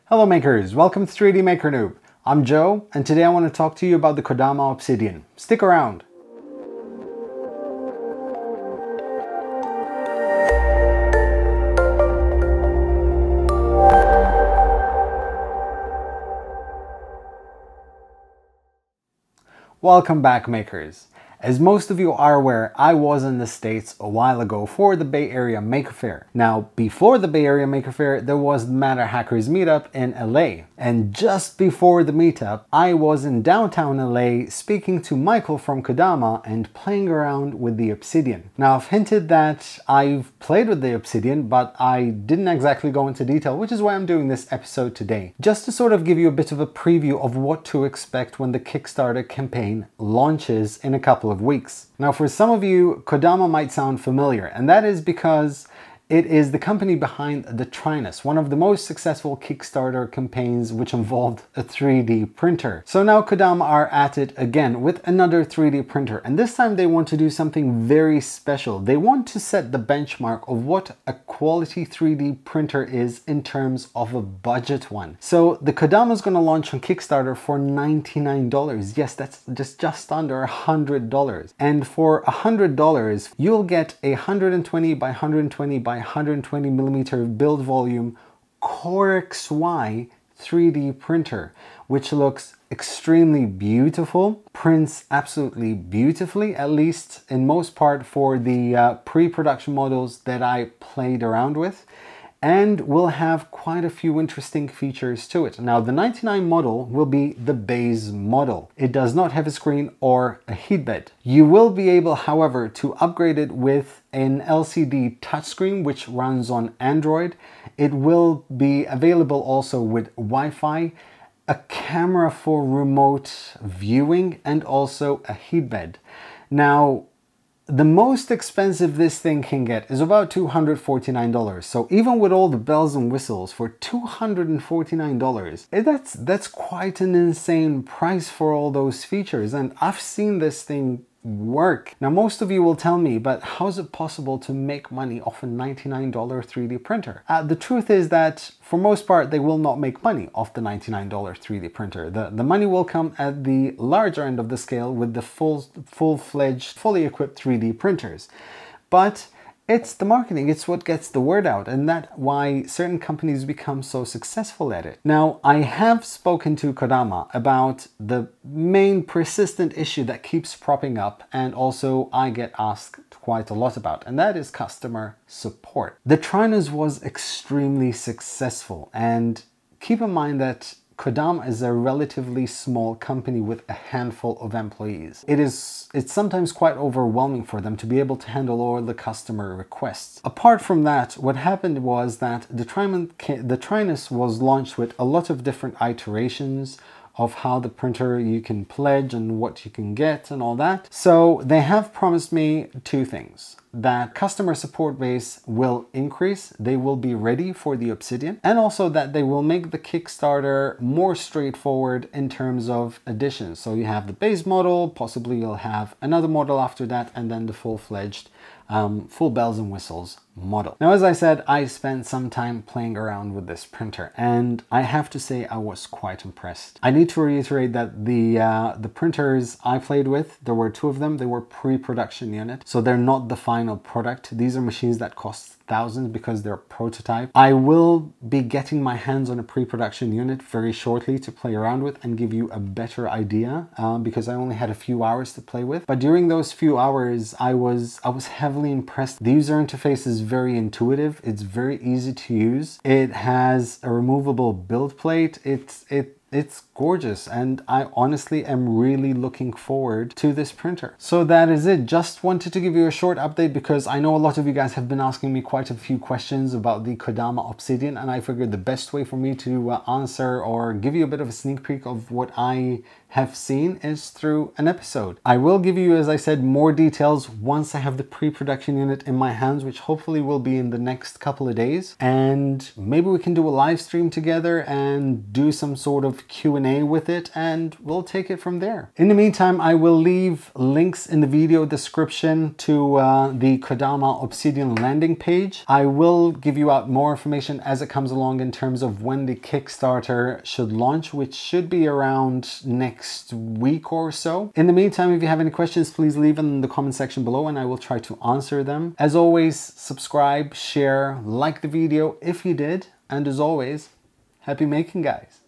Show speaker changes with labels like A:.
A: Hello makers, welcome to 3D Maker Noob. I'm Joe, and today I want to talk to you about the Kodama Obsidian. Stick around. Welcome back makers. As most of you are aware, I was in the States a while ago for the Bay Area Maker Faire. Now, before the Bay Area Maker Faire, there was the Matter Hackers meetup in LA. And just before the meetup, I was in downtown LA speaking to Michael from Kodama and playing around with the Obsidian. Now, I've hinted that I've played with the Obsidian, but I didn't exactly go into detail, which is why I'm doing this episode today. Just to sort of give you a bit of a preview of what to expect when the Kickstarter campaign launches in a couple of weeks. Now, for some of you, Kodama might sound familiar, and that is because it is the company behind the Trinus, one of the most successful Kickstarter campaigns which involved a 3D printer. So now Kodama are at it again with another 3D printer, and this time they want to do something very special. They want to set the benchmark of what a quality 3D printer is in terms of a budget one. So the Kodama is going to launch on Kickstarter for $99. Yes, that's just under $100. And for $100, you'll get a 120 by 120 by 120 millimeter build volume Core XY 3D printer, which looks extremely beautiful, prints absolutely beautifully, at least in most part for the pre-production models that I played around with, and will have quite a few interesting features to it. Now, the 99 model will be the base model. It does not have a screen or a heat bed. You will be able, however, to upgrade it with an LCD touchscreen which runs on Android. It will be available also with Wi-Fi, a camera for remote viewing, and also a heat bed. Now, the most expensive this thing can get is about $249. So even with all the bells and whistles, for $249, that's quite an insane price for all those features. And I've seen this thing work. Now, most of you will tell me, but how is it possible to make money off a $99 3D printer? The truth is that for most part, they will not make money off the $99 3D printer. The money will come at the larger end of the scale with the full-fledged, fully equipped 3D printers. But it's the marketing, it's what gets the word out, and that's why certain companies become so successful at it. Now, I have spoken to Kodama about the main persistent issue that keeps propping up, and also I get asked quite a lot about, and that is customer support. The Trinus was extremely successful, and keep in mind that Kodama is a relatively small company with a handful of employees. It's sometimes quite overwhelming for them to be able to handle all the customer requests. Apart from that, what happened was that the Trinus was launched with a lot of different iterations of how the printer you can pledge and what you can get and all that. So they have promised me two things: that customer support base will increase, they will be ready for the Obsidian, and also that they will make the Kickstarter more straightforward in terms of additions. So you have the base model, possibly you'll have another model after that, and then the full-fledged full bells and whistles model. Now, as I said, I spent some time playing around with this printer, and I have to say I was quite impressed. I need to reiterate that the printers I played with, there were two of them, they were pre-production unit, so they're not the final product. These are machines that cost thousands because they're prototype. I will be getting my hands on a pre-production unit very shortly to play around with and give you a better idea because I only had a few hours to play with. But during those few hours, I was heavily impressed. The user interface is very intuitive. It's very easy to use. It has a removable build plate. It's gorgeous, and I honestly am really looking forward to this printer. So that is it. Just wanted to give you a short update because I know a lot of you guys have been asking me quite a few questions about the Kodama Obsidian, and I figured the best way for me to answer or give you a bit of a sneak peek of what I have seen is through an episode. I will give you, as I said, more details once I have the pre-production unit in my hands, which hopefully will be in the next couple of days, and maybe we can do a live stream together and do some sort of of Q&A with it, and we'll take it from there. In the meantime, I will leave links in the video description to the Kodama Obsidian landing page. I will give you out more information as it comes along in terms of when the Kickstarter should launch, which should be around next week or so. In the meantime, if you have any questions, please leave them in the comment section below and I will try to answer them. As always, subscribe, share, like the video if you did, and as always, happy making, guys.